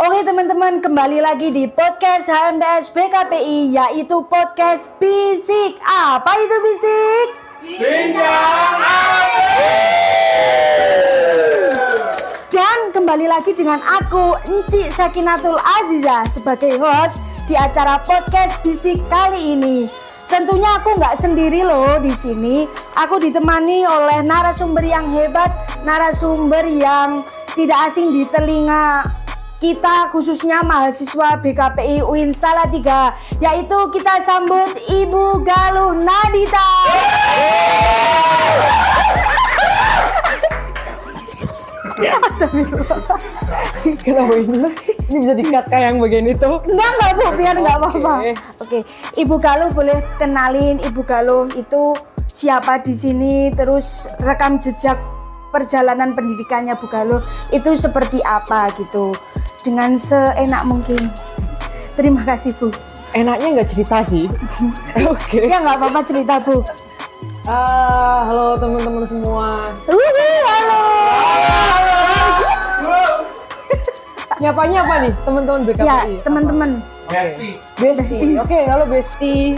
Oke teman-teman, kembali lagi di podcast HMBS BKPI, yaitu podcast Bisik. Apa itu Bisik? Bincang Asik. Dan kembali lagi dengan aku, Enci Sakinatul Aziza, sebagai host di acara podcast Bisik kali ini. Tentunya aku nggak sendiri loh di sini. Aku ditemani oleh narasumber yang hebat, narasumber yang tidak asing di telinga kita, khususnya mahasiswa BKPI UIN Salatiga, yaitu kita sambut Ibu Galuh Nadita. Astagfirullah. Kenapa ini? Ini bisa di-cut kayak yang bagian itu? Enggak Bu, biar enggak apa-apa. Oke, Ibu Galuh boleh kenalin Ibu Galuh itu siapa di sini, terus rekam jejak perjalanan pendidikannya Bu Galuh itu seperti apa gitu, dengan seenak mungkin. Terima kasih Bu. Enaknya nggak cerita sih. Oke. Ya nggak apa-apa cerita Bu. Halo teman-teman semua. Halo. Nyapanya apa nih teman-teman BKPI? Ya teman-teman. Besti. Oke, halo Besti.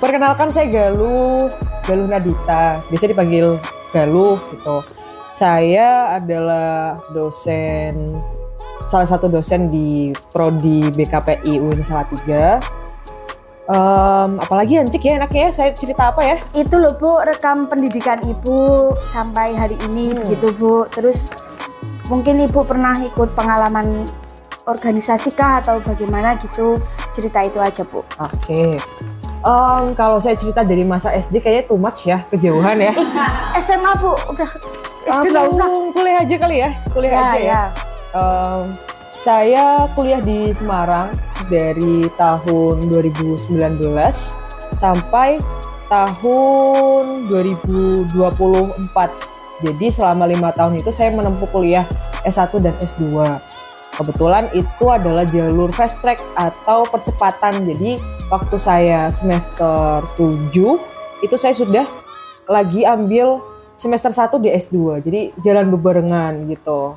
Perkenalkan saya Galuh Nadita. Biasa dipanggil Galuh gitu. Saya adalah salah satu dosen di Prodi BKPI UIN Salatiga. Apalagi Ancik ya enaknya ya, saya cerita apa ya? Itu loh Bu, rekam pendidikan Ibu sampai hari ini begitu Bu. Terus mungkin Ibu pernah ikut pengalaman organisasi kah atau bagaimana gitu, cerita itu aja Bu. Oke. Kalau saya cerita dari masa SD kayaknya too much ya, kejauhan ya. SMA Bu, udah SD nggak usah. Langsung kuliah aja kali ya, Ya. Saya kuliah di Semarang dari tahun 2019 sampai tahun 2024. Jadi selama 5 tahun itu saya menempuh kuliah S1 dan S2. Kebetulan itu adalah jalur fast track atau percepatan. Jadi waktu saya semester 7 itu saya sudah lagi ambil semester 1 di S2. Jadi jalan bebarengan gitu.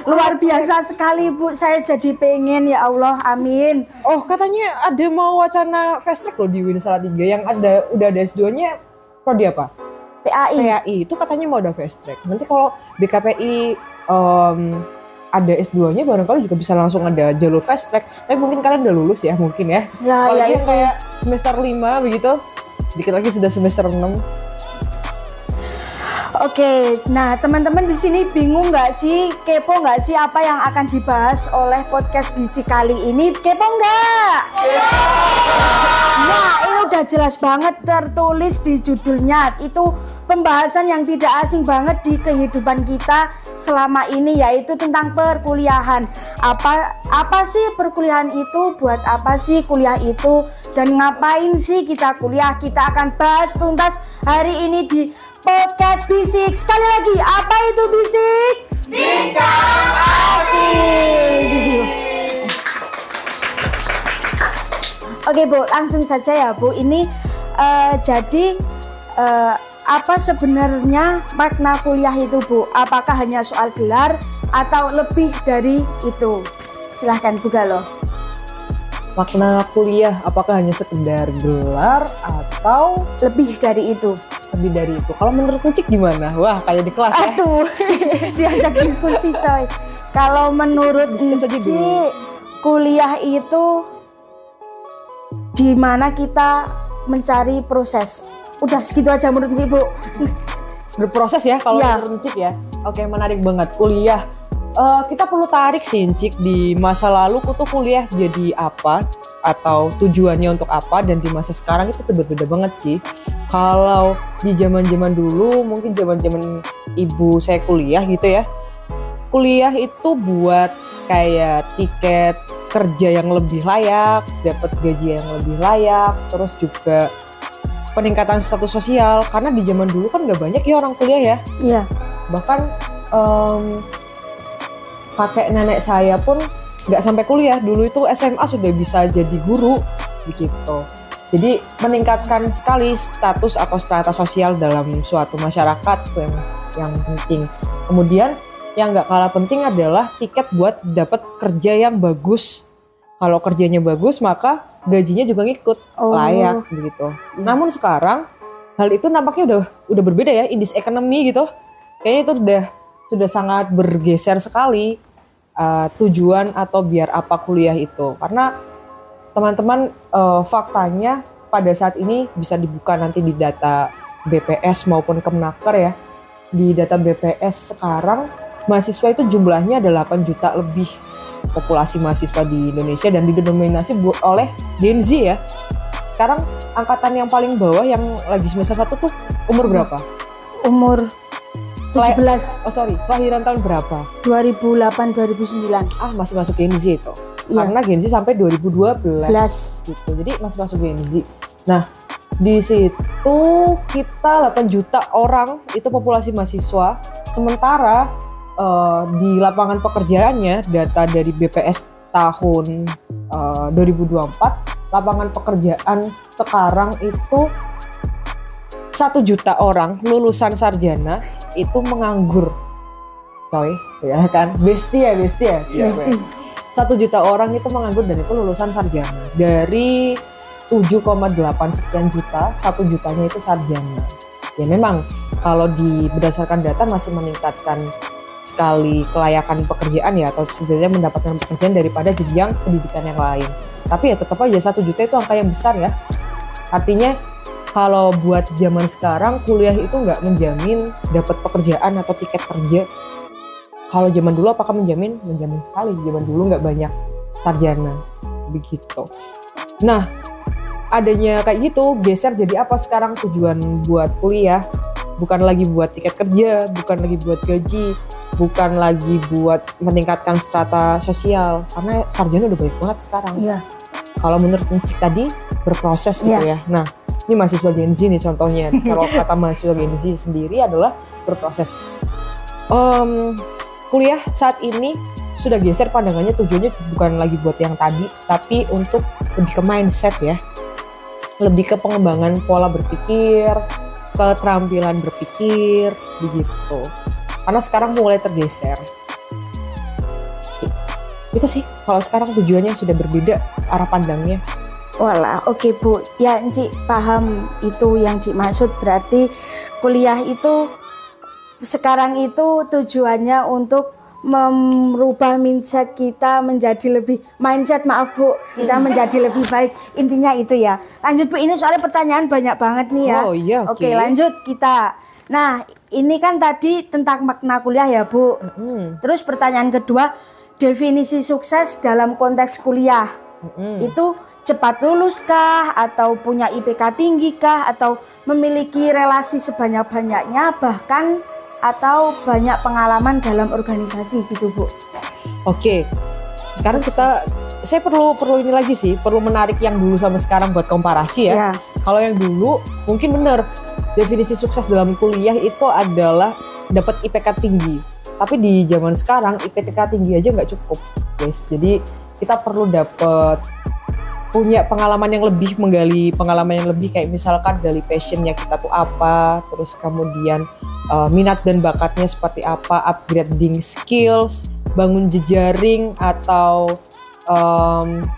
Luar biasa sekali Bu, saya jadi pengen, ya Allah, amin. Oh, katanya ada mau wacana fast track loh di UIN Salatiga yang udah ada S2-nya prodi apa? PAI. Itu katanya mau ada fast track. Nanti kalau BKPI ada S2-nya barangkali juga bisa langsung ada jalur fast track. Tapi mungkin kalian udah lulus ya, mungkin ya. Kalau Ya, yang kayak semester 5 begitu, dikit lagi sudah semester 6. Oke, nah teman-teman di sini bingung nggak sih, kepo nggak sih apa yang akan dibahas oleh podcast Bisik kali ini? Kepo nggak? Nah, ini udah jelas banget tertulis di judulnya. Itu pembahasan yang tidak asing banget di kehidupan kita selama ini, yaitu tentang perkuliahan. Apa sih perkuliahan itu? Buat apa sih kuliah itu? Dan ngapain sih kita kuliah? Kita akan bahas tuntas hari ini di podcast Bisik. Sekali lagi, apa itu Bisik? Bincang Asik. Oke Bu, langsung saja ya Bu. Ini jadi apa sebenarnya makna kuliah itu Bu? Apakah hanya soal gelar atau lebih dari itu? Silahkan Bu Galuh. Makna kuliah apakah hanya sekedar gelar atau Lebih dari itu? lebih dari itu? Kalau menurut Cik gimana? Wah, kayak di kelas ya. Aduh, diajak diskusi coy. Kalau menurut Diskusi aja Enci, dulu. kuliah itu di mana kita mencari proses. Udah segitu aja menurut Enci Bu. Berproses ya kalau Ya. menurut Cik ya. Oke, menarik banget kuliah. Kita perlu tarik sih Cik di masa lalu tuh kuliah jadi apa atau tujuannya untuk apa, dan di masa sekarang itu tuh berbeda banget sih. Kalau di zaman-zaman dulu, mungkin zaman-zaman ibu saya kuliah gitu ya. Kuliah itu buat kayak tiket kerja yang lebih layak, dapat gaji yang lebih layak, terus juga peningkatan status sosial. Karena di zaman dulu kan nggak banyak ya orang kuliah ya. Iya. Bahkan kakek nenek saya pun nggak sampai kuliah, dulu itu SMA sudah bisa jadi guru begitu. Jadi meningkatkan sekali status atau strata sosial dalam suatu masyarakat itu yang penting. Kemudian yang nggak kalah penting adalah tiket buat dapat kerja yang bagus. Kalau kerjanya bagus maka gajinya juga ngikut layak begitu. Namun sekarang hal itu nampaknya udah berbeda ya, in this economy gitu. Kayaknya itu sudah sangat bergeser sekali tujuan atau biar apa kuliah itu. Karena teman-teman, faktanya pada saat ini bisa dibuka nanti di data BPS maupun Kemnaker ya. Di data BPS sekarang mahasiswa itu jumlahnya ada 8 juta lebih populasi mahasiswa di Indonesia dan didominasi oleh Gen Z ya. Sekarang angkatan yang paling bawah yang lagi semester 1 tuh umur berapa? Umur 17. Kelahiran tahun berapa? 2008-2009. Masih masuk Gen Z itu. Iya. Karena Gen Z sampai 2012 gitu. Jadi masih masuk Gen Z. Nah, di situ kita 8 juta orang itu populasi mahasiswa. Sementara di lapangan pekerjaannya data dari BPS tahun 2024, lapangan pekerjaan sekarang itu 1 juta orang lulusan sarjana itu menganggur. Coy, ya kan? Bestie ya. Bestie. 1 juta orang itu menganggur dan itu lulusan sarjana. Dari 7,8 sekian juta, 1 jutanya itu sarjana. Ya memang kalau berdasarkan data masih meningkatkan sekali kelayakan pekerjaan ya, atau setidaknya mendapatkan pekerjaan daripada jenjang pendidikan yang lain. Tapi ya tetap aja 1 juta itu angka yang besar ya. Artinya kalau buat zaman sekarang kuliah itu nggak menjamin dapat pekerjaan atau tiket kerja. Kalau zaman dulu apakah menjamin? Menjamin sekali. Zaman dulu nggak banyak sarjana, begitu. Nah, adanya kayak gitu, geser jadi apa sekarang tujuan buat kuliah? Bukan lagi buat tiket kerja, bukan lagi buat gaji, bukan lagi buat meningkatkan strata sosial. Karena sarjana udah banyak banget sekarang. Iya. Kalau menurut Encik tadi, berproses gitu ya. Nah, ini mahasiswa Gen Z nih contohnya. Kalau kata mahasiswa Gen Z sendiri adalah berproses. Kuliah saat ini sudah geser pandangannya, tujuannya bukan lagi buat yang tadi, tapi untuk lebih ke mindset ya, lebih ke pengembangan pola berpikir, keterampilan berpikir, begitu. Karena sekarang mulai tergeser. Itu sih, kalau sekarang tujuannya sudah berbeda arah pandangnya. Walah, oke Bu. Ya, Encik paham itu yang dimaksud. Berarti kuliah itu sekarang itu tujuannya untuk merubah mindset kita menjadi lebih kita menjadi lebih baik. Intinya itu ya. Lanjut Bu, ini soalnya pertanyaan banyak banget nih ya. Oh iya, oke. Lanjut kita. Nah, ini kan tadi tentang makna kuliah ya Bu. Terus pertanyaan kedua, definisi sukses dalam konteks kuliah. Itu cepat lulus kah, atau punya IPK tinggi kah, atau memiliki relasi sebanyak-banyaknya, bahkan atau banyak pengalaman dalam organisasi gitu Bu. Oke. Sekarang saya perlu ini lagi sih, perlu menarik yang dulu sama sekarang buat komparasi ya. Kalau yang dulu mungkin benar definisi sukses dalam kuliah itu adalah dapat IPK tinggi. Tapi di zaman sekarang IPK tinggi aja nggak cukup, guys. Jadi kita perlu punya pengalaman yang lebih, menggali pengalaman yang lebih, kayak misalkan gali passionnya kita tuh apa, terus kemudian minat dan bakatnya seperti apa, upgrading skills, bangun jejaring atau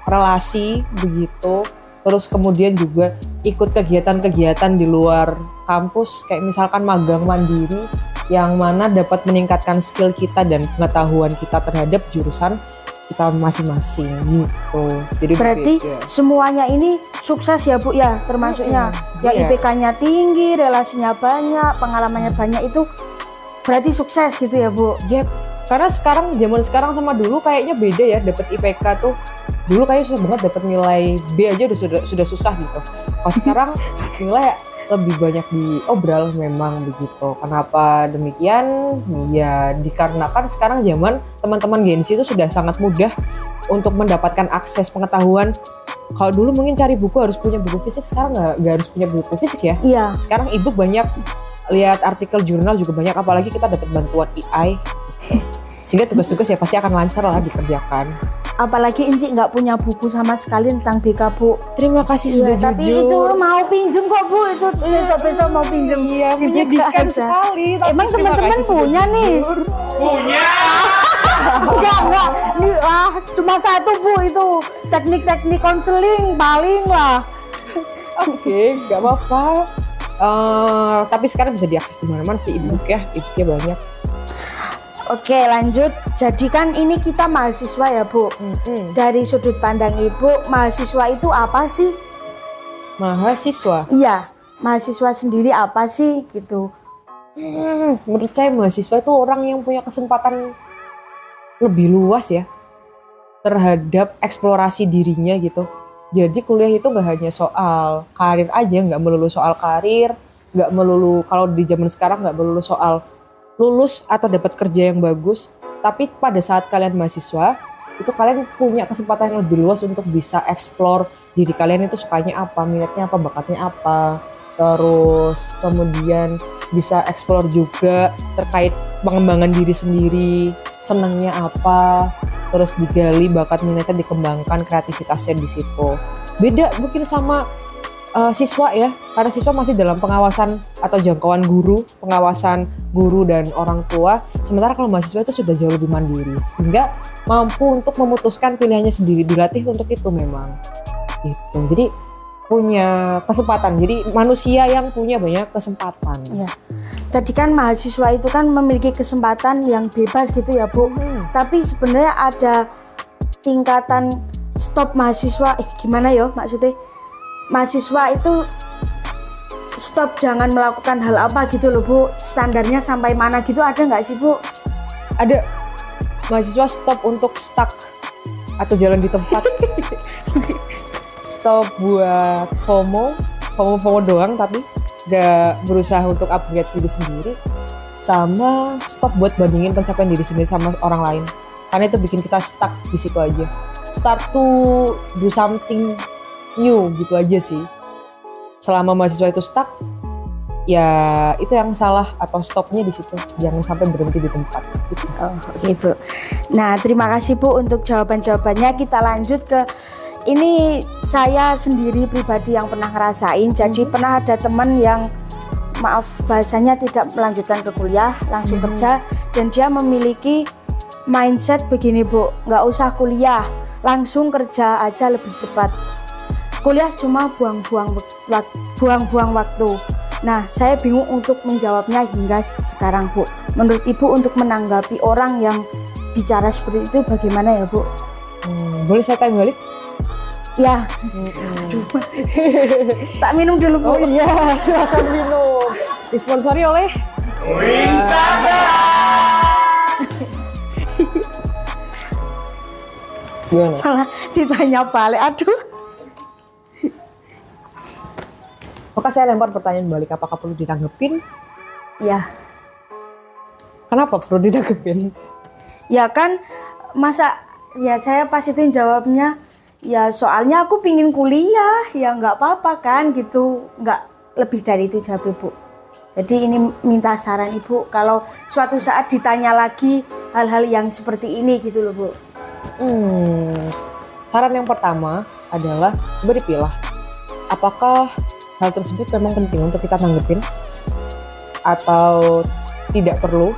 relasi begitu. Terus kemudian juga ikut kegiatan-kegiatan di luar kampus, kayak misalkan magang mandiri yang mana dapat meningkatkan skill kita dan pengetahuan kita terhadap jurusan kita masing-masing gitu. Jadi berarti semuanya ini sukses ya Bu ya, termasuknya IPK-nya tinggi, relasinya banyak, pengalamannya banyak, itu berarti sukses gitu ya Bu. Yep. Karena zaman sekarang sama dulu kayaknya beda ya, dapat IPK tuh dulu kayaknya susah banget, dapat nilai B aja sudah susah gitu. Kalau sekarang nilai lebih banyak diobral, memang begitu. Kenapa demikian? Ya dikarenakan sekarang zaman teman-teman Gen Z itu sudah sangat mudah untuk mendapatkan akses pengetahuan. Kalau dulu mungkin cari buku harus punya buku fisik, sekarang nggak harus punya buku fisik ya. Iya. Sekarang e-book banyak, lihat artikel jurnal juga banyak, apalagi kita dapat bantuan AI. Sehingga tugas-tugas ya pasti akan lancar lah dikerjakan. apalagi Inci nggak punya buku sama sekali tentang BK Bu. Terima kasih sudah jujur. Tapi itu mau pinjem kok Bu, itu besok-besok mau pinjem. Iya, di BK menyedihkan aja. sekali. Tapi Emang terima teman-teman kasih sudah punya nih? jujur. Punya. Enggak. Nih, cuma satu Bu itu. Teknik-teknik konseling paling lah. Oke, nggak apa-apa. Tapi sekarang bisa diakses di mana-mana sih e-book ya, e-booknya banyak. Oke, lanjut. Jadi kan ini kita mahasiswa ya Bu. Dari sudut pandang Ibu, mahasiswa itu apa sih? Mahasiswa. Iya, mahasiswa sendiri apa sih gitu? Menurut saya mahasiswa itu orang yang punya kesempatan lebih luas ya terhadap eksplorasi dirinya gitu. Jadi kuliah itu gak hanya soal karir aja, gak melulu soal karir, gak melulu kalau di zaman sekarang gak melulu soal lulus atau dapat kerja yang bagus. Tapi pada saat kalian mahasiswa, itu kalian punya kesempatan yang lebih luas untuk bisa explore diri kalian itu sukanya apa, minatnya apa, bakatnya apa. Terus kemudian bisa explore juga terkait pengembangan diri sendiri, senangnya apa, terus digali bakat minatnya, dikembangkan kreativitasnya di situ. Beda mungkin sama siswa ya, karena siswa masih dalam pengawasan atau jangkauan guru, pengawasan guru dan orang tua. Sementara kalau mahasiswa itu sudah jauh lebih mandiri, sehingga mampu untuk memutuskan pilihannya sendiri, dilatih untuk itu memang. Gitu. Jadi punya kesempatan. Jadi manusia yang punya banyak kesempatan. Iya. Tadi kan mahasiswa itu kan memiliki kesempatan yang bebas gitu ya Bu. Tapi sebenarnya ada tingkatan stop mahasiswa. Gimana ya maksudnya? Mahasiswa itu stop jangan melakukan hal apa gitu loh Bu. Standarnya sampai mana gitu ada nggak sih Bu? Ada. Mahasiswa stop untuk stuck atau jalan di tempat. Stop buat FOMO doang tapi gak berusaha untuk upgrade diri sendiri. Sama stop buat bandingin pencapaian diri sendiri sama orang lain. Karena itu bikin kita stuck di situ aja. Start to do something new gitu aja sih. Selama mahasiswa itu stuck, ya itu yang salah atau stopnya di situ. Jangan sampai berhenti di tempat. Gitu. Oh, oke Bu. Nah, terima kasih Bu untuk jawaban-jawabannya. Kita lanjut ke ini, saya sendiri pribadi yang pernah ngerasain. Jadi pernah ada teman yang maaf bahasanya tidak melanjutkan ke kuliah, langsung kerja, dan dia memiliki mindset begini Bu, nggak usah kuliah, langsung kerja aja lebih cepat. Kuliah cuma buang-buang waktu. Nah, saya bingung untuk menjawabnya hingga sekarang Bu. Menurut Ibu untuk menanggapi orang yang bicara seperti itu bagaimana ya Bu? Boleh saya tanya balik? Ya. Tak minum dulu Bu. Oh iya, silakan minum. Disponsori oleh Winsada. Gimana? Malah ditanya balik, aduh. Maka saya lempar pertanyaan balik, apakah perlu ditanggepin? Ya. Kenapa perlu ditanggepin? Ya kan, masa ya saya pas itu jawabnya, ya soalnya aku pingin kuliah, ya nggak apa-apa kan gitu, nggak lebih dari itu jawab Ibu. Jadi ini minta saran Ibu kalau suatu saat ditanya lagi hal-hal yang seperti ini gitu loh Bu. Saran yang pertama adalah coba dipilah. Apakah hal tersebut memang penting untuk kita tanggepin atau tidak perlu?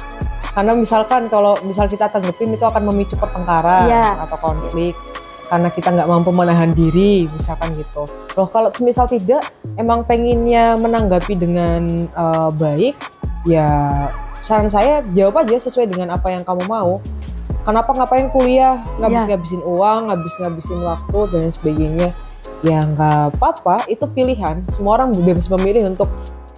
Karena misalkan kalau kita tanggepin itu akan memicu pertengkaran atau konflik karena kita nggak mampu menahan diri misalkan gitu. Loh kalau misal tidak emang pengennya menanggapi dengan baik, ya saran saya jawab aja sesuai dengan apa yang kamu mau. Kenapa ngapain kuliah, ngabis-ngabisin uang, ngabis-ngabisin waktu dan sebagainya. Ya nggak apa-apa, itu pilihan. Semua orang bebas memilih untuk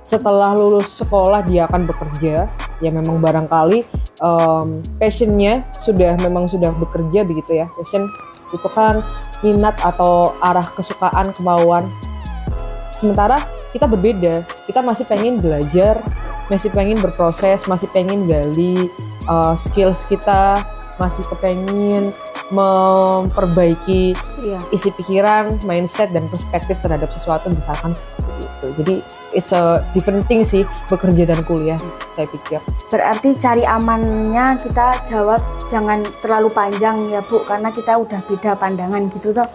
setelah lulus sekolah dia akan bekerja. Ya memang barangkali passionnya sudah bekerja begitu ya. Passion itu kan minat atau arah kesukaan, kemauan. Sementara kita berbeda, kita masih pengen belajar, masih pengen berproses, masih pengen gali skills kita, masih kepengen memperbaiki Iya. isi pikiran, mindset dan perspektif terhadap sesuatu misalkan seperti itu. Jadi it's a different thing sih bekerja dan kuliah saya pikir. Berarti cari amannya kita jawab jangan terlalu panjang ya Bu, karena kita udah beda pandangan gitu toh.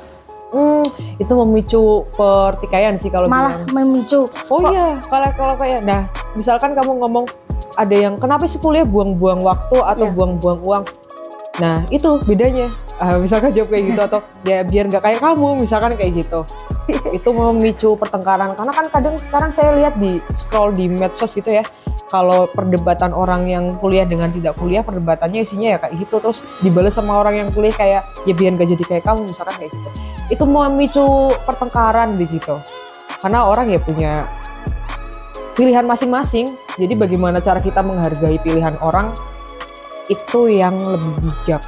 Itu memicu pertikaian sih kalau Malah bilang. memicu. Oh iya, kalau kayak, nah misalkan kamu ngomong ada yang kenapa sih kuliah buang-buang waktu atau Iya. buang-buang uang. Nah itu bedanya. Misalkan jawab kayak gitu atau ya biar nggak kayak kamu, misalkan kayak gitu. Itu memicu pertengkaran karena kan kadang sekarang saya lihat di scroll di medsos gitu ya. Kalau perdebatan orang yang kuliah dengan tidak kuliah, perdebatannya isinya ya kayak gitu, terus dibalas sama orang yang kuliah kayak ya biar nggak jadi kayak kamu misalkan kayak gitu. Itu memicu pertengkaran begitu. Karena orang ya punya pilihan masing-masing. Jadi bagaimana cara kita menghargai pilihan orang itu yang lebih bijak.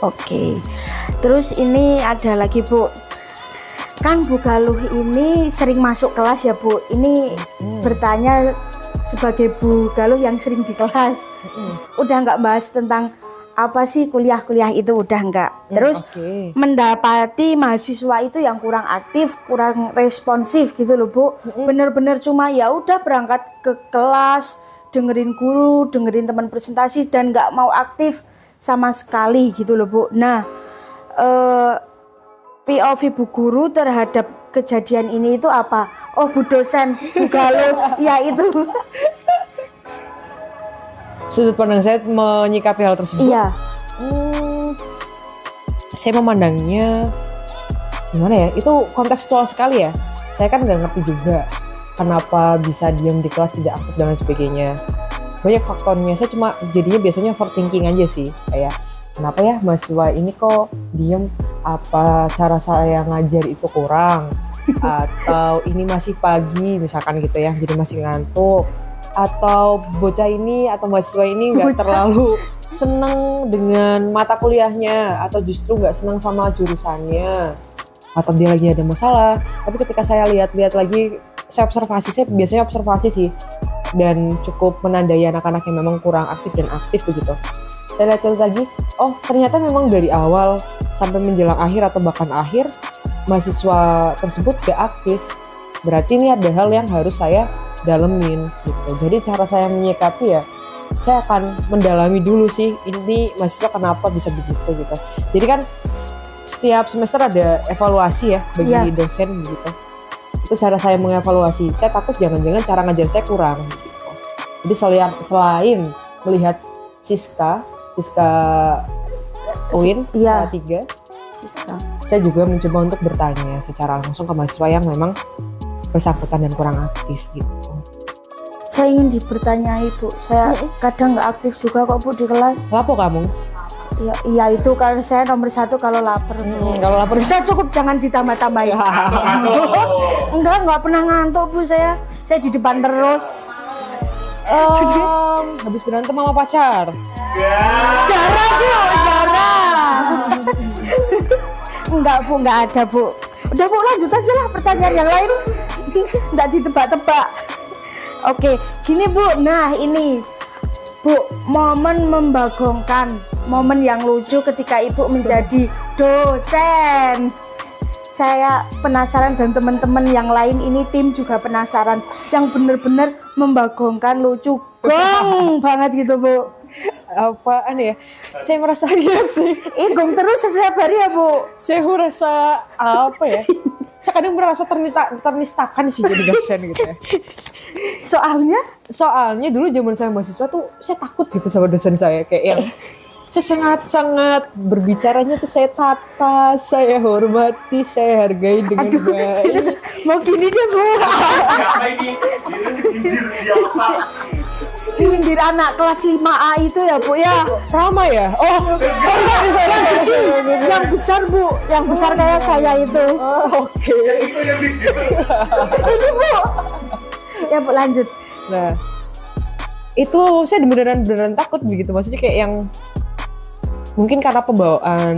Oke. Terus ini ada lagi Bu. Kan Bu Galuh ini sering masuk kelas ya Bu. Ini bertanya sebagai Bu Galuh yang sering di kelas. Udah nggak bahas tentang apa sih kuliah-kuliah itu, udah nggak. Terus Oke. mendapati mahasiswa itu yang kurang aktif, kurang responsif gitu loh Bu. Bener-bener cuma ya udah berangkat ke kelas, dengerin guru, dengerin teman presentasi dan nggak mau aktif sama sekali gitu loh Bu. Nah, POV Bu Guru terhadap kejadian ini itu apa? Oh Bu dosen, Bu Galuh, ya itu. Sudut pandang saya menyikapi hal tersebut. Iya. Saya memandangnya gimana ya? Itu kontekstual sekali ya. Saya kan nggak ngerti juga kenapa bisa diam di kelas tidak aktif dan lain sebagainya. Banyak faktornya. Saya cuma jadinya biasanya overthinking aja sih. Kayak kenapa ya mahasiswa ini kok diam? Apa cara saya ngajar itu kurang? Atau ini masih pagi misalkan gitu ya, jadi masih ngantuk. Atau bocah ini atau mahasiswa ini nggak terlalu seneng dengan mata kuliahnya atau justru nggak seneng sama jurusannya atau dia lagi ada masalah. Tapi ketika saya lihat-lihat lagi, saya biasanya observasi sih dan cukup menandai anak-anak yang memang kurang aktif dan aktif begitu. Saya lihat lagi, oh ternyata memang dari awal sampai menjelang akhir atau bahkan akhir mahasiswa tersebut gak aktif. Berarti ini ada hal yang harus saya dalemin gitu. Jadi cara saya menyikapi ya, saya akan mendalami dulu sih ini mahasiswa kenapa bisa begitu gitu. Jadi kan setiap semester ada evaluasi ya bagi dosen gitu. Itu cara saya mengevaluasi. Saya takut jangan-jangan cara ngajar saya kurang gitu. Jadi selain melihat Siska UIN Iya. 3, Siska. saya juga mencoba untuk bertanya secara langsung ke mahasiswa yang memang bersangkutan dan kurang aktif gitu. Saya ingin dipertanyai Bu, saya kadang nggak aktif juga kok Bu di kelas. Lapo kamu? Iya itu kalau saya nomor 1 kalau lapar. Kalau lapar Udah cukup, jangan ditambah-tambahin. Enggak pernah ngantuk Bu saya di depan terus. habis berantem sama pacar. Jarang Bu, jarang. Enggak Bu, enggak ada Bu. Udah Bu, lanjut aja lah pertanyaan yang lain. Enggak ditebak-tebak. Oke, gini Bu. Nah ini Bu, momen membagongkan, momen yang lucu ketika Ibu menjadi dosen. Saya penasaran dan teman-teman yang lain ini tim juga penasaran. Yang benar-benar membagongkan, lucu, gong banget gitu Bu. Apaan ya? Saya merasa iya sih. Gong terus setiap hari ya Bu. Saya merasa apa ya? Saya kadang merasa ternistakan sih jadi dosen gitu ya. Soalnya dulu zaman saya mahasiswa tuh saya takut gitu sama dosen saya kayak yang saya sangat berbicaranya tuh saya tata, saya hormati, saya hargai dengan baik. Mau gini deh Bu. Siapa ini? Ini siapa? Nyindir anak kelas 5A itu ya Bu ya. Rama ya? Oh, sorry. Yang besar Bu, yang besar kayak saya itu. Oke. Itu yang di situ. Ini Bu. Ya Bu lanjut. Nah, itu saya beneran takut begitu. Maksudnya kayak yang mungkin karena pembawaan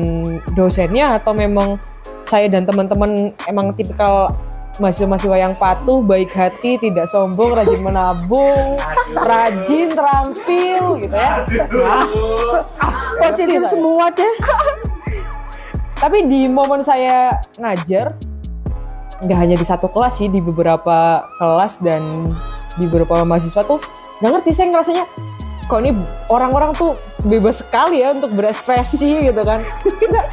dosennya atau memang saya dan teman-teman emang tipikal mahasiswa-mahasiswa yang patuh, baik hati, tidak sombong, rajin menabung, rajin, terampil gitu ya. Positif semua deh. Tapi di momen saya ngajar, nggak hanya di satu kelas sih, di beberapa kelas dan di beberapa mahasiswa tuh nggak ngerti, saya ngerasanya kok ini orang-orang tuh bebas sekali ya untuk berekspresi gitu kan. Enggak,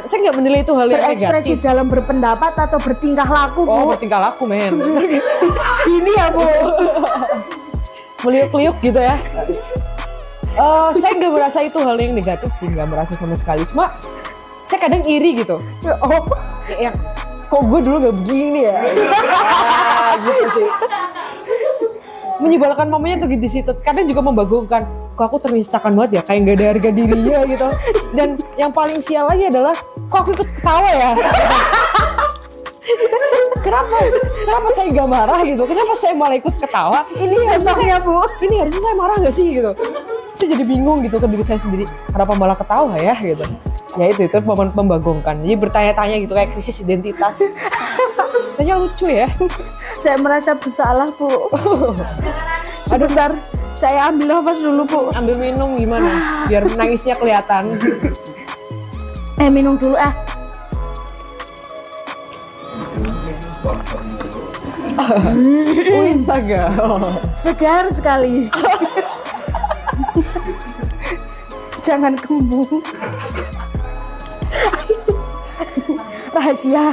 saya nggak menilai itu hal yang Berekspresi negatif. dalam berpendapat atau bertingkah laku, Bu. Oh, bertingkah laku, men. Gini ya, Bu. Meliuk-liuk gitu ya. Saya nggak merasa itu hal yang negatif sih, nggak merasa sama sekali. Cuma saya kadang iri gitu. Oh, Ya, kok gue dulu gak begini ya? Gitu sih. Menyebalkan momennya tuh di situ. Kadang juga membagongkan. Kok aku ternistakan banget ya, kayak gak ada harga dirinya gitu. Dan yang paling sial lagi adalah, kok aku ikut ketawa ya? Kenapa saya gak marah gitu? Kenapa saya malah ikut ketawa? ini contohnya, Bu. Ini harusnya saya marah gak sih gitu? Saya jadi bingung gitu ke diri saya sendiri. Kenapa malah ketawa ya gitu? Ya itu momen membagongkan. Jadi bertanya-tanya gitu kayak krisis identitas. Soalnya lucu ya. Saya merasa bersalah, Bu. Sebentar, saya ambil nafas dulu, Bu. Ambil minum gimana? Biar nangisnya kelihatan. Minum dulu ah. Sponsor dulu. Wih, saga. Segar sekali. Jangan kembung. Rahasia.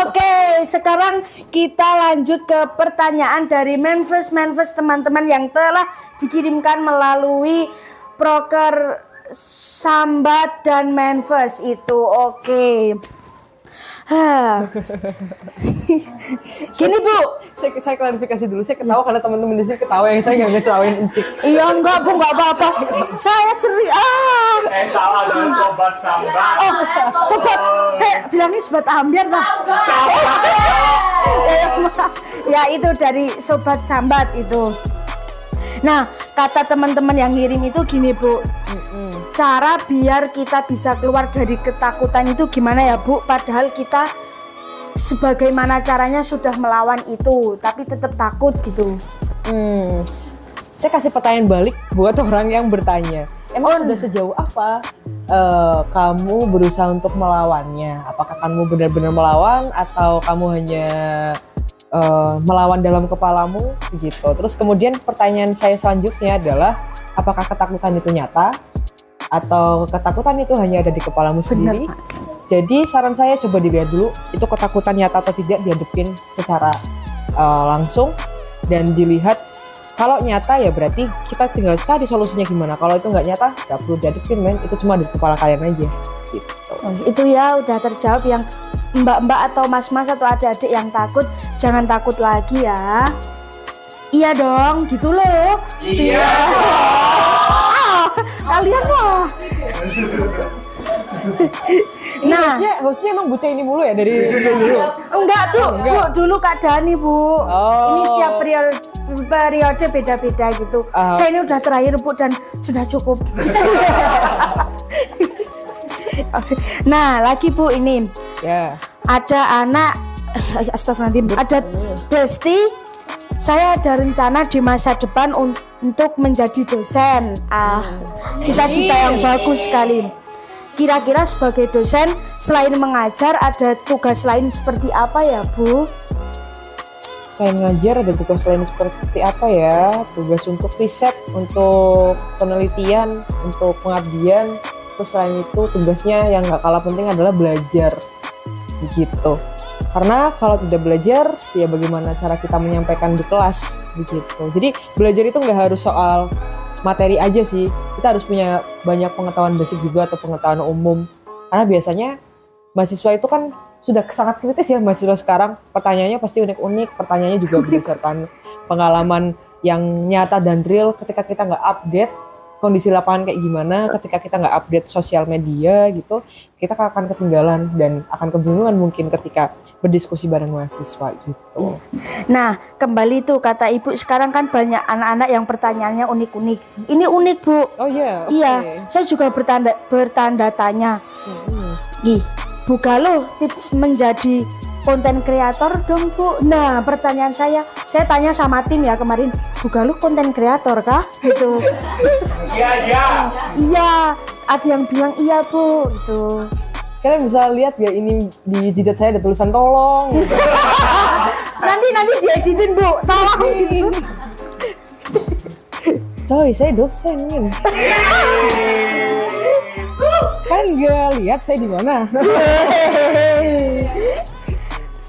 Oke. Sekarang kita lanjut ke pertanyaan dari Manfest teman-teman yang telah dikirimkan melalui proker Sambat dan Manfest itu. Oke. Gini, Bu. Saya klarifikasi dulu. Saya ketawa karena teman-teman di sini ketawa yang saya nggak ngecewain Encik. Iya enggak, Bu, enggak apa-apa. Saya Salah dong, sobat sambat. sobat, saya bilangnya sobat ambiar lah. Ya itu dari sobat sambat itu. Nah, kata teman-teman yang ngirim itu gini, Bu. Cara biar kita bisa keluar dari ketakutan itu gimana ya, Bu? Padahal kita sebagaimana caranya sudah melawan itu, tapi tetap takut gitu. Saya kasih pertanyaan balik buat orang yang bertanya. Emang sudah sejauh apa kamu berusaha untuk melawannya? Apakah kamu benar-benar melawan atau kamu hanya melawan dalam kepalamu gitu? Terus kemudian pertanyaan saya selanjutnya adalah apakah ketakutan itu nyata atau ketakutan itu hanya ada di kepalamu sendiri? Jadi saran saya coba dilihat dulu itu ketakutan nyata atau tidak, dihadapin secara langsung dan dilihat. Kalau nyata ya berarti kita tinggal cari solusinya gimana. Kalau itu nggak nyata, nggak perlu dihadapin, men. Itu cuma di kepala kalian aja. Gitu. Itu ya udah terjawab. Yang mbak-mbak atau mas-mas atau adik-adik yang takut, jangan takut lagi ya. Iya dong, gitu loh. Iya. Kalian loh. Nah, hostnya emang bocah ini mulu ya dari dulu. enggak tuh, Bu, dulu Kak Dani, Bu. Ini setiap periode beda-beda gitu. Saya ini udah terakhir, Bu, dan sudah cukup. Nah, lagi, Bu, ini. Ya. Ada anak astagfirullahaladzim, ada Besti. Saya ada rencana di masa depan untuk menjadi dosen. Cita-cita yang bagus sekali. Kira-kira sebagai dosen selain mengajar ada tugas lain seperti apa ya, Bu? Selain ngajar ada tugas lain seperti apa ya? Tugas untuk riset, untuk penelitian, untuk pengabdian. Terus selain itu tugasnya yang nggak kalah penting adalah belajar, begitu. Karena kalau tidak belajar, ya bagaimana cara kita menyampaikan di kelas, begitu. Jadi belajar itu nggak harus soal materi aja sih, kita harus punya banyak pengetahuan basic juga atau pengetahuan umum. Karena biasanya mahasiswa itu kan sudah sangat kritis ya mahasiswa sekarang. Pertanyaannya pasti unik-unik, pertanyaannya juga berdasarkan pengalaman yang nyata dan real. Ketika kita nggak update kondisi lapangan kayak gimana, ketika kita nggak update sosial media gitu, kita akan ketinggalan dan akan kebingungan mungkin ketika berdiskusi bareng mahasiswa gitu. Nah, kembali tuh kata Ibu, sekarang kan banyak anak-anak yang pertanyaannya unik-unik. Ini unik, Bu. Oh iya, okay. Iya, saya juga bertanda tanya. Ih, Bu Galuh, tips menjadi konten kreator dong Bu. Nah pertanyaan saya tanya sama tim ya kemarin, Bu Galuh konten kreator kah? Gitu. Iya, iya. Iya, ada yang bilang iya Bu, gitu. Kalian bisa lihat gak ini di jidat saya ada tulisan tolong gitu. Nanti dieditin Bu, tolong gitu. Coy, saya dosen kan. Kan gak lihat saya di mana.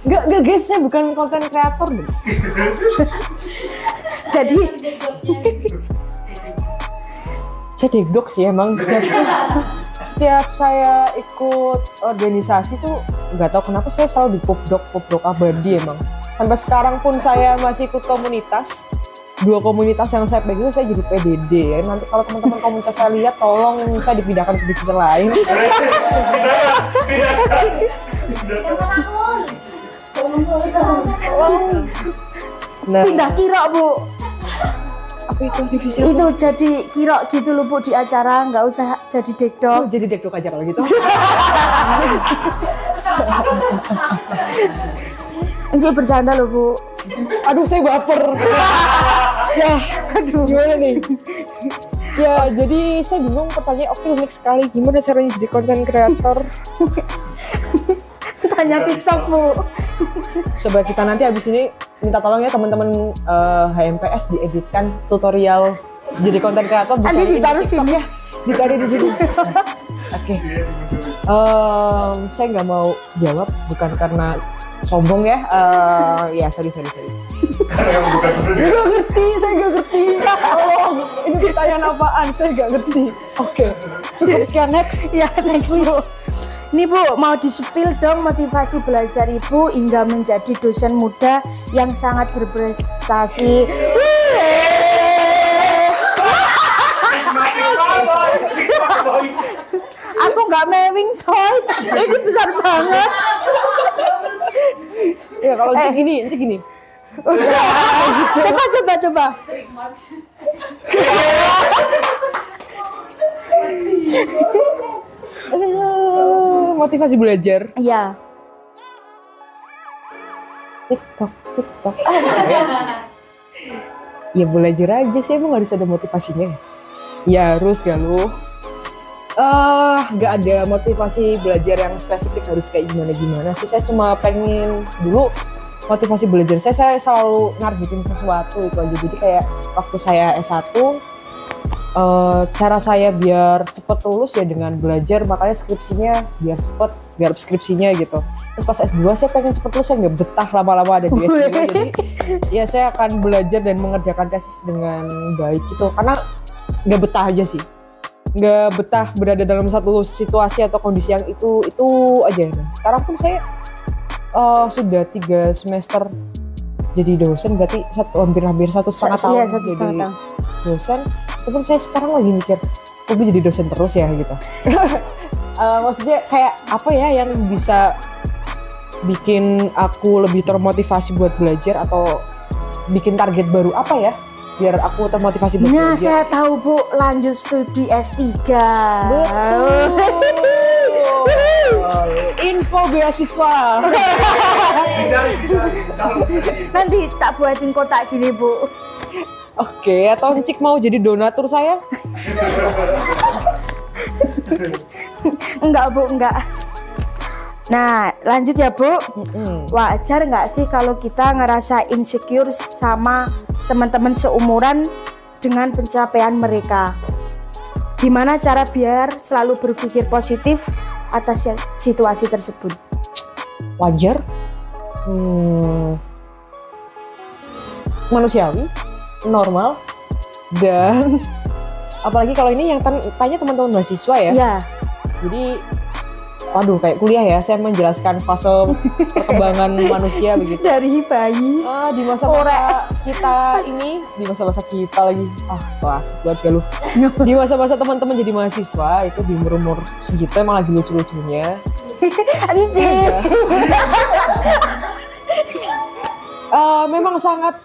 Gak guys, saya bukan konten kreator deh. Jadi Saya degdok sih emang setiap saya ikut organisasi tuh nggak tahu kenapa saya selalu di popdok abadi emang. Sampai sekarang pun saya masih ikut komunitas. 2 komunitas yang saya pegang saya jadi PDD ya. Nanti kalau teman-teman komunitas saya lihat tolong saya dipindahkan ke divisi lain. Nah, pindah kira Bu. apa itu divisi apa? Itu jadi kira gitu loh Bu di acara, nggak usah jadi Oh, dekdok. jadi dekdok aja kalau gitu. Ini bercanda loh Bu. Aduh, saya baper. Ya, aduh, gimana nih? Ya, jadi saya bingung pertanyaan. Oke, unik sekali. Gimana caranya jadi konten kreator? Tanya TikTok Bu. Coba kita nanti habis ini minta tolong ya teman-teman HMPS dieditkan tutorial jadi konten kreator. Nanti ditaruh sini ya, ditaruh di sini. Oke. Saya nggak mau jawab bukan karena sombong ya. Ya sorry. Gak ngerti, saya gak ngerti. Tolong, ini pertanyaan apaan? Saya gak ngerti. Oke, cukup sekian next. Ya next Bu. Ini Bu, mau di-spill dong motivasi belajar Ibu hingga menjadi dosen muda yang sangat berprestasi. Aku nggak mewing coy, ini besar banget. Ya kalau Encik gini. Coba. Motivasi belajar. Iya. TikTok. Ya belajar aja sih, emang harus ada motivasinya. Ya harus Galuh. Gak ada motivasi belajar yang spesifik harus kayak gimana sih. Saya cuma pengen dulu motivasi belajar saya selalu nargetin sesuatu itu aja. Jadi kayak waktu saya S1 cara saya biar cepet lulus ya dengan belajar, makanya skripsinya biar cepet, garap skripsinya gitu. Terus pas S2 saya pengen cepet lulus, saya nggak betah lama-lama ada di S2. Jadi ya saya akan belajar dan mengerjakan tesis dengan baik gitu, karena nggak betah aja sih. Nggak betah berada dalam satu situasi atau kondisi yang itu aja. Nah, sekarang pun saya sudah 3 semester jadi dosen, berarti hampir 1,5 tahun Iya, 1,5 jadi tahun. dosen. Tapi saya sekarang lagi mikir, kok gue jadi dosen terus ya gitu. Maksudnya kayak apa ya yang bisa bikin aku lebih termotivasi buat belajar, atau bikin target baru apa ya biar aku termotivasi buat Nah, belajar. saya tahu Bu, lanjut studi S3. Betul. Info beasiswa. Dicari. Nanti tak buatin kotak gini Bu. Oke, atau Encik mau jadi donatur saya? Enggak Bu, enggak. Nah, lanjut ya Bu. Wajar nggak sih kalau kita ngerasa insecure sama teman-teman seumuran dengan pencapaian mereka? Gimana cara biar selalu berpikir positif atas situasi tersebut? Wajar. Manusiawi, normal, dan apalagi kalau ini yang tanya teman-teman mahasiswa ya. Iya. Jadi waduh, kayak kuliah ya, saya menjelaskan fase perkembangan manusia begitu. Dari bayi. Di masa-masa kita ini, di masa-masa kita lagi, so asik banget Galuh. Di masa-masa teman-teman jadi mahasiswa, itu di umur segitu emang lagi lucu-lucunya. Anjir. Memang sangat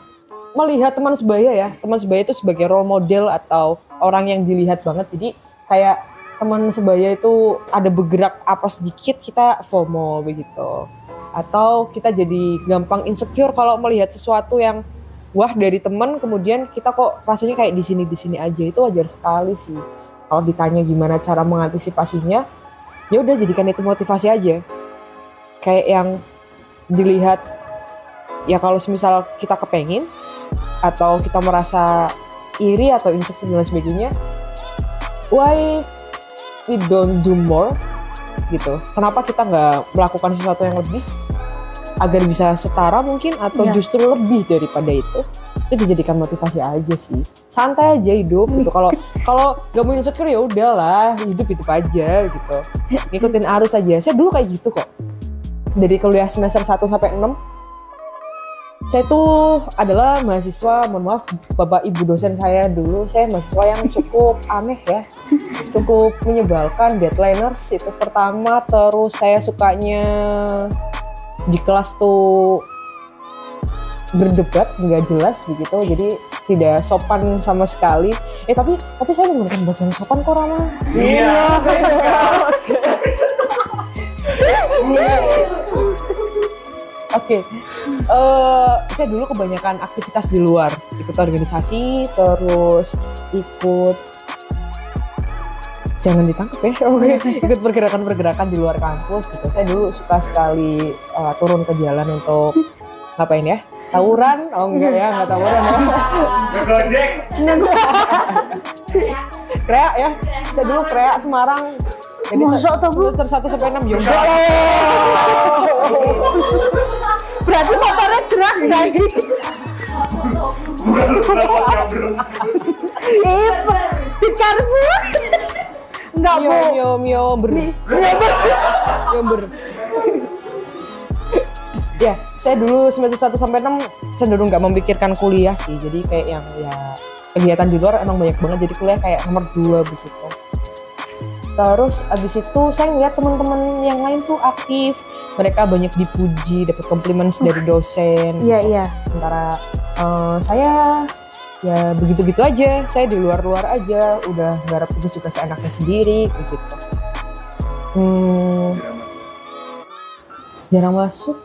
melihat teman sebaya ya. Teman sebaya itu sebagai role model atau orang yang dilihat banget. Jadi kayak teman sebaya itu ada bergerak apa sedikit kita FOMO begitu. Atau kita jadi gampang insecure kalau melihat sesuatu yang wah dari teman, kemudian kita kok rasanya kayak di sini aja. Itu wajar sekali sih. Kalau ditanya gimana cara mengantisipasinya, ya udah jadikan itu motivasi aja. Kayak yang dilihat, ya kalau misal kita kepengin atau kita merasa iri atau insecure dan sebagainya, why we don't do more gitu? Kenapa kita nggak melakukan sesuatu yang lebih agar bisa setara mungkin atau justru lebih daripada itu dijadikan motivasi aja sih. Santai aja hidup gitu. Kalau nggak mau insecure ya udahlah, hidup itu aja gitu. Ngikutin arus aja. Saya dulu kayak gitu kok. Dari kuliah semester 1 sampai 6 saya tuh adalah mahasiswa, mohon maaf bapak ibu dosen saya dulu, saya mahasiswa yang cukup aneh ya, cukup menyebalkan, deadliners itu pertama. Terus saya sukanya di kelas tuh berdebat nggak jelas begitu, jadi tidak sopan sama sekali. Tapi saya menggunakan bahasa yang sopan kok, Rama. Iya. Oke. Saya dulu kebanyakan aktivitas di luar, ikut organisasi, terus ikut, jangan ditangkap ya, ikut pergerakan-pergerakan di luar kampus gitu. Saya dulu suka sekali turun ke jalan untuk ngapain ya? Tawuran? Oh enggak ya, enggak tawuran ya. Ngegojek. Kreak ya, saya dulu kreak Semarang. Jadi Masuk tuh Bu? semester 1 sampai 6 juga. Berarti motornya gerak nggak sih? Pikir Bu? Enggak Bu. Mio-ber. Ya, saya dulu semester 1 sampai 6 cenderung nggak memikirkan kuliah sih. Jadi kayak yang ya kegiatan di luar emang banyak banget. Jadi kuliah kayak nomor 2 begitu. Terus abis itu saya ngeliat teman-teman yang lain tuh aktif. Mereka banyak dipuji, dapat compliments dari dosen. Iya. Sementara saya ya begitu-gitu aja. Saya di luar-luar aja. Udah garap tugas juga seenaknya sendiri begitu. Jarang masuk.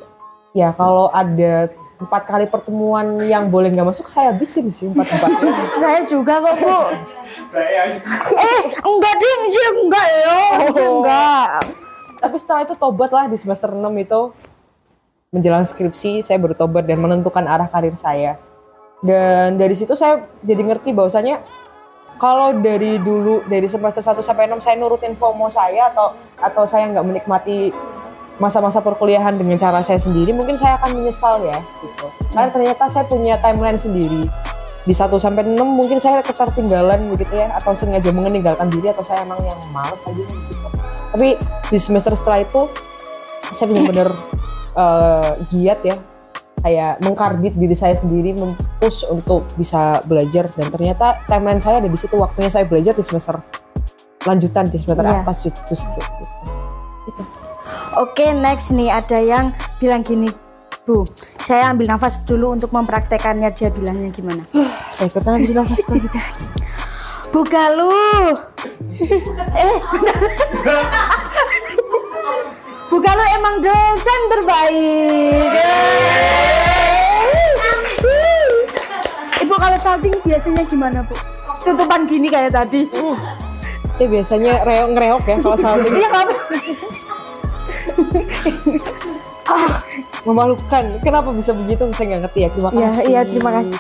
Ya kalau ada 4 kali pertemuan yang boleh nggak masuk, saya habisin sih 4-4. Saya juga kok Bu. Saya Enggak ding, enggak ya. Enggak. Tapi setelah itu tobat lah di semester 6 itu. Menjelang skripsi saya baru tobat dan menentukan arah karir saya. Dan dari situ saya jadi ngerti bahwasanya kalau dari dulu, dari semester 1 sampai 6 saya nurutin FOMO saya atau saya nggak menikmati masa-masa perkuliahan dengan cara saya sendiri, mungkin saya akan menyesal ya gitu. Karena ternyata saya punya timeline sendiri. Di 1 sampai 6 mungkin saya ketertinggalan begitu ya, atau sengaja meninggalkan diri, atau saya emang yang malas aja gitu. Tapi di semester setelah itu saya benar-benar giat ya, kayak mengkarbit diri saya sendiri, mempush untuk bisa belajar. Dan ternyata timeline saya ada di situ, waktunya saya belajar di semester lanjutan, di semester atas justru gitu. Itu. Oke, next nih ada yang bilang gini, Bu. Saya ambil nafas dulu untuk mempraktekannya, dia bilangnya gimana? Saya ikutan ambil nafas kalau gitu. Bu Galuh. Bu Galuh emang dosen terbaik. Ibu kalau salting biasanya gimana, Bu? Tutupan gini kayak tadi. Saya biasanya ngereok ya kalau salting. Iya, apa? Memalukan. Kenapa bisa begitu? Saya nggak ngerti ya. Terima kasih. Iya, terima kasih.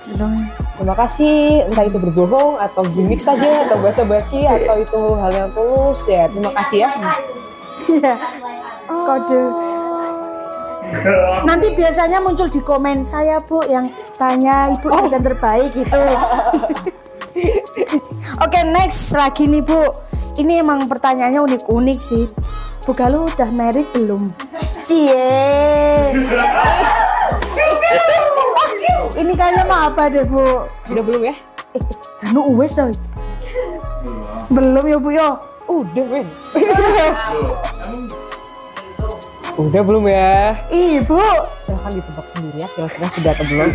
Terima kasih. Entah itu berbohong atau gimmick saja atau basa-basi atau itu hal yang tulus ya. Terima kasih ya. Iya. Kode. Nanti biasanya muncul di komen saya, Bu, yang tanya Ibu dosen terbaik gitu. Oke, next lagi nih, Bu. Ini emang pertanyaannya unik-unik sih. Bu Galuh udah married belum? Cie. Ini kayaknya mah apa deh, Bu? Udah belum ya? Janu uwes coy. Belum ya, Bu yo. Udah men. Udah belum ya? Ibu. Silahkan ditebak sendiri ya, kira-kira sudah atau belum.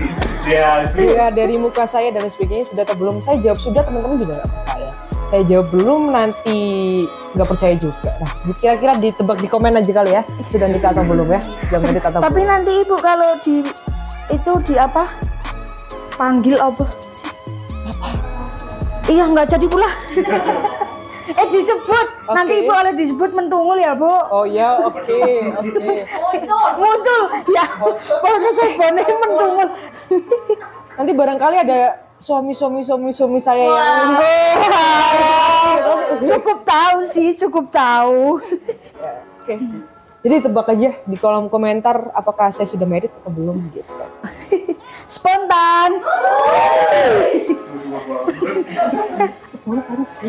Ya sih. Ya dari muka saya dan sebagainya sudah atau belum. Saya jawab sudah, teman-teman juga nggak percaya. saya jawab belum nanti nggak percaya juga. Nah, kira-kira ditebak di komen aja kali ya. Sudah nikah atau belum ya? Sudah medit atau Tapi belum? nanti ibu kalau di itu di apa? Panggil apa sih? Iya nggak jadi pula. Disebut. Oke. Nanti ibu oleh disebut mentungul ya bu. Oh ya, oke. Muncul ya. Pokoknya sobone mentungul. Nanti barangkali ada suami saya yang Cukup tahu sih, cukup tahu. Oke. Jadi tebak aja di kolom komentar apakah saya sudah married atau belum gitu. Spontan. Spontan sih.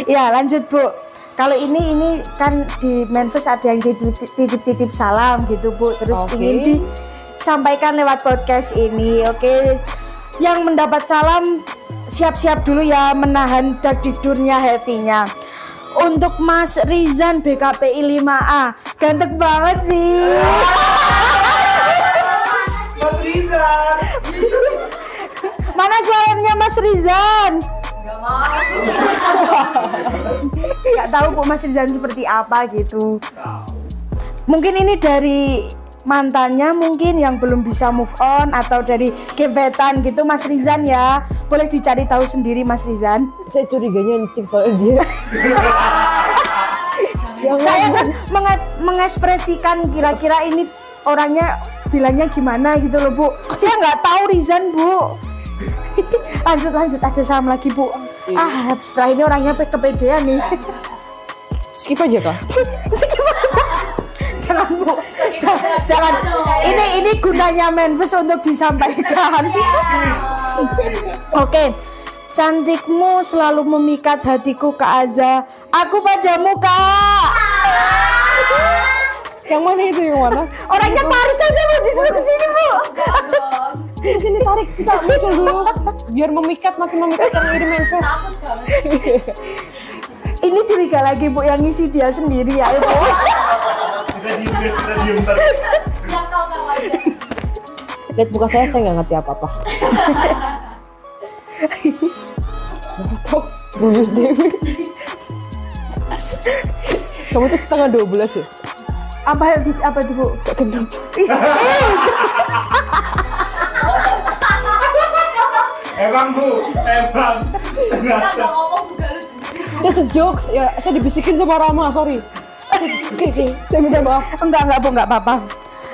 Ya lanjut bu. Kalau ini kan di Memphis ada yang titip salam gitu bu. Terus Oke. ingin disampaikan lewat podcast ini. Oke. Yang mendapat salam siap-siap dulu ya menahan dagdikdurnya hatinya. Untuk Mas Rizan BKPI 5A, ganteng banget sih. Mas Rizal. Mana suaranya Mas Rizan? Gak tahu Bu Mas Rizan seperti apa gitu. Mungkin ini dari mantannya mungkin yang belum bisa move on atau dari gebetan gitu Mas Rizan ya. Boleh dicari tahu sendiri Mas Rizan. Saya curiganya Encik soalnya dia. Saya kan mengekspresikan kira-kira ini orangnya bilangnya gimana gitu loh Bu. Saya nggak tahu Rizan Bu. lanjut ada salam lagi Bu. Setelah ini orangnya kepedean nih. Skip aja kah? Jangan Bu, jangan. Ini gunanya Memphis untuk disampaikan. Oke, cantikmu selalu memikat hatiku Kak Aza. Aku padamu Kak. Yang mana itu yang mana? Orangnya tarik aja Bu, disuruh ke sini Bu. Sini tarik kita muncul dulu biar makin memikat yang ngirim Memphis. Ini curiga lagi Bu yang ngisi dia sendiri ya Bu. Kita diem ntar. Lihat muka saya nggak ngerti apa-apa. Atau Bulus Dewi. Kamu tuh setengah 12 ya? Apa itu Bu? Gak kenal. Emang Bu, emang. Ternyata. That's a jokes ya. Saya dibisikin sama Rama, sorry. Oke, saya minta maaf. Enggak Bu, enggak apa-apa.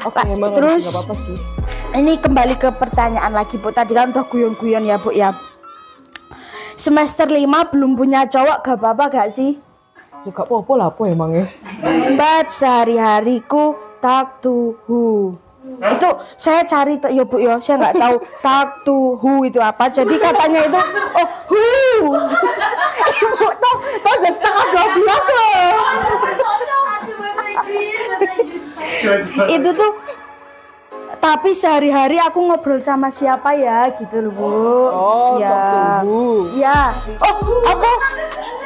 Oke, emang Terus nggak apa-apa sih. ini kembali ke pertanyaan lagi Bu. Tadi kan udah guyon-guyon ya Bu ya. Semester 5 belum punya cowok gak apa-apa gak sih? Ya gak apa-apa lah, apa emangnya? But sehari-hariku talk to who. Itu saya cari ya Bu ya, saya nggak tahu talk to who itu apa. Jadi katanya itu who. Ibu tahu udah setengah 12 loh. Itu tuh tapi sehari-hari aku ngobrol sama siapa ya gitu loh Bu. Oh, ya. talk to who. Ya. Aku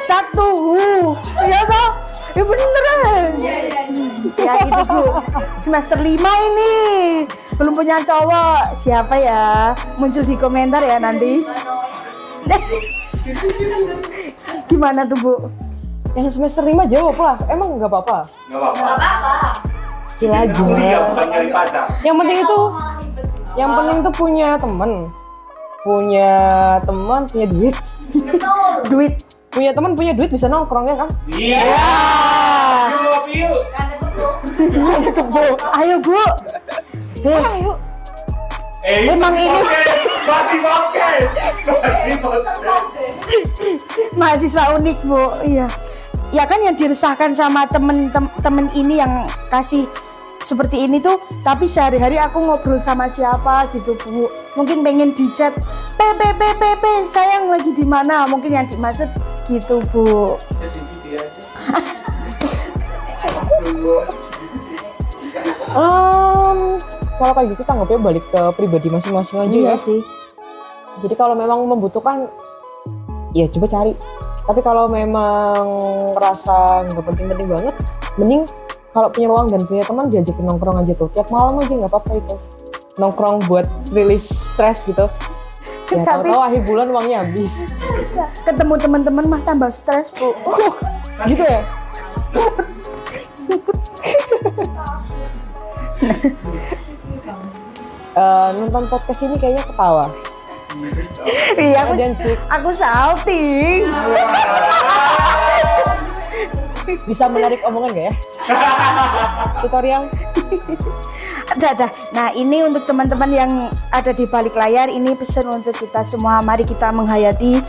talk to who. Ya toh? Ya beneran. Ya gitu Bu. Semester 5 ini belum punya cowok. Siapa ya? Muncul di komentar ya nanti. Gimana tuh Bu? Yang semester 5 jawab lah, emang nggak apa-apa. Nggak apa-apa. Kecil aja. Kuliah bukan nyari pacar. Yang penting tuh punya teman, punya duit, Duit. punya teman, punya duit bisa nongkrong ya kan? Iya. Yuk. Ayo Bu. Ayo. Emang ini Masih podcast. mahasiswa unik Bu. Iya. Ya kan yang diresahkan sama temen ini yang kasih seperti ini tuh, tapi sehari-hari aku ngobrol sama siapa gitu Bu. Mungkin pengen di chat, P sayang lagi di mana? Mungkin yang dimaksud gitu Bu. Kalau kayak gitu tanggapnya balik ke pribadi masing-masing aja Iya ya. sih. Jadi kalau memang membutuhkan, ya coba cari. Tapi kalau memang rasa nggak penting-penting banget, mending kalau punya uang dan punya teman diajakin nongkrong aja tuh. Tiap malam aja nggak apa-apa itu. Nongkrong buat rilis stres gitu. Ya Tapi tahu-tahu akhir bulan uangnya habis. ketemu teman-teman mah tambah stres, Bu. Gitu ya? Nonton podcast ini kayaknya ketawa. Iya, Dan Cik aku salting. bisa menarik omongan gak ya? Tutorial. Ada. Nah, ini untuk teman-teman yang ada di balik layar, ini pesan untuk kita semua. Mari kita menghayati.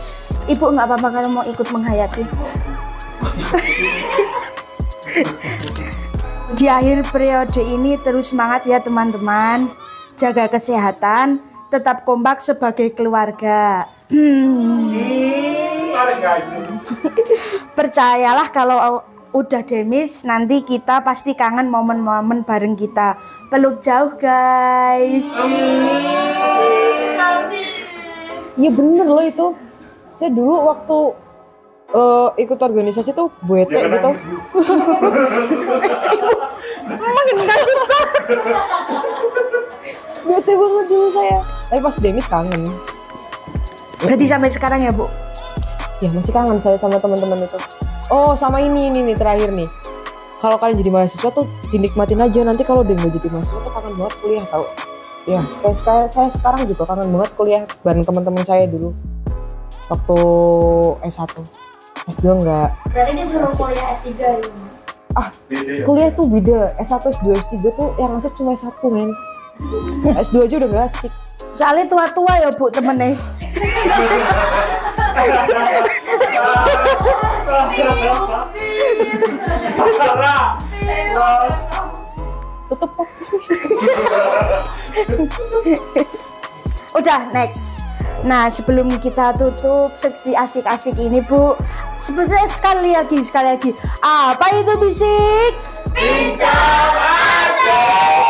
Ibu nggak apa-apa kalau mau ikut menghayati. Di akhir periode ini terus semangat ya teman-teman. Jaga kesehatan, tetap kompak sebagai keluarga. Percayalah kalau udah demis nanti kita pasti kangen momen-momen bareng kita. Peluk jauh guys. Iya bener loh itu. Saya dulu waktu ikut organisasi tuh bete gitu. Mengenal juga. Bete banget dulu saya. Tapi pas demis kangen. Berarti sampai sekarang ya Bu? Ya masih kangen saya sama teman-teman itu. Oh sama ini nih terakhir nih. Kalau kalian jadi mahasiswa tuh dinikmatin aja. Nanti kalau udah nggak jadi mahasiswa tuh kangen banget kuliah tau. Ya kayak saya sekarang juga kangen banget kuliah bareng teman-teman saya dulu. Waktu S1. S2 enggak. Berarti disuruh kuliah S3 ini. Kuliah tuh beda. S1, S2, S3 tuh yang asik cuma S1 men. S2 aja udah gak asik. Soalnya tua-tua ya Bu temennya. Tutup podcast nih. Udah next. Nah sebelum kita tutup seksi asik-asik ini Bu, sebenarnya sekali lagi. Apa itu bisik? Bincang asik.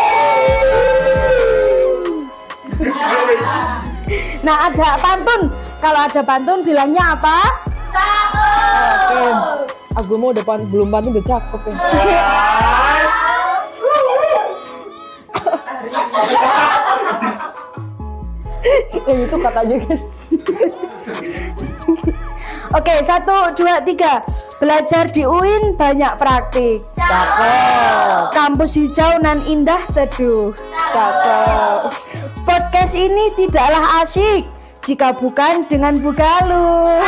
Nah ada pantun. Kalau ada pantun bilangnya apa? Cakep. Aku mau belum pantun udah cakep ya. Yang itu kata aja guys. Oke 1, 2, 3. Belajar di UIN banyak praktik. Cakep. Kampus hijau nan indah teduh. Cakep. Podcast ini tidaklah asyik jika bukan dengan Bu Galuh.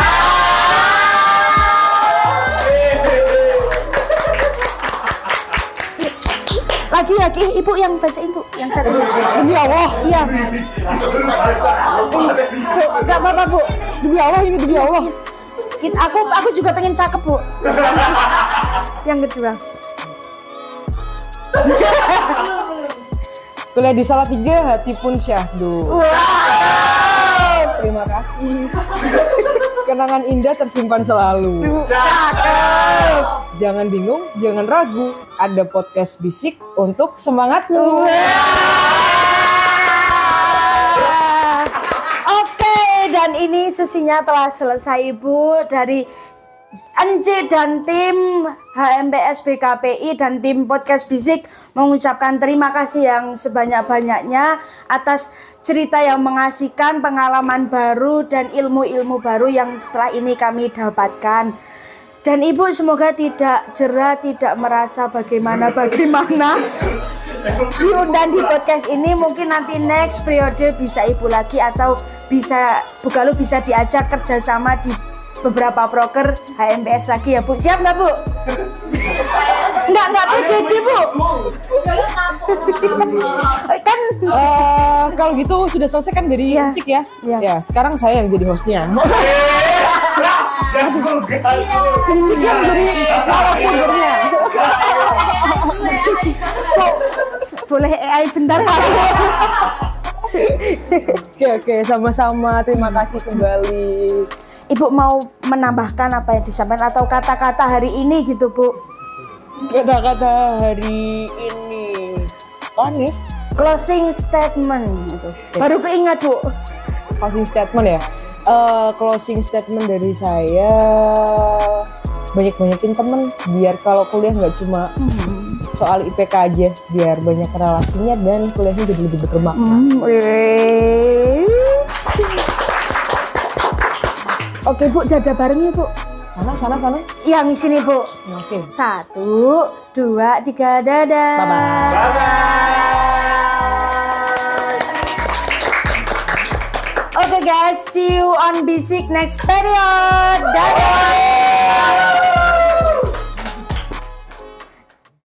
Lagi Ibu yang bacain Bu, yang satu. Demi Allah. Iya. Enggak apa-apa Bu. Demi Allah ini demi Allah. Aku juga pengen cakep Bu. Yang kedua. Kuliah di Salatiga hati pun syahdu. Wow. Terima kasih. Kenangan indah tersimpan selalu. Cakep. Jangan bingung, jangan ragu. Ada podcast bisik untuk semangatmu. Oke, dan ini sesinya telah selesai Ibu dari Ence dan tim HMPS BKPI dan tim podcast bisik mengucapkan terima kasih yang sebanyak-banyaknya atas cerita yang mengasihkan, pengalaman baru dan ilmu-ilmu baru yang setelah ini kami dapatkan. Dan Ibu semoga tidak jera, tidak merasa bagaimana diundang di podcast ini. Mungkin nanti next periode bisa Ibu lagi atau bisa Bu Galuh bisa diajak kerjasama di beberapa proker HMPS lagi ya Bu. Siap nggak Bu? Nggak PDD Bu. Kan Kalau gitu sudah selesai kan dari Iya. Cik ya? Iya. Ya, sekarang saya yang jadi hostnya. Cik yang jadi narasumbernya. boleh AI bentar. Oke, sama-sama. Terima kasih kembali. Ibu mau menambahkan apa yang disampaikan atau kata-kata hari ini gitu Bu? Kata-kata hari ini apa nih? Closing statement gitu. Baru keingat Bu. Closing statement ya. Closing statement dari saya, banyak-banyakin temen biar kalau kuliah nggak cuma soal IPK aja, biar banyak relasinya dan kuliahnya jadi lebih bermakna. Oke Bu, dadah bareng yuk Bu. Sana. Yang sini Bu. Oke. 1, 2, 3, dadah. Oke guys, see you on Bisik next period. Dadah.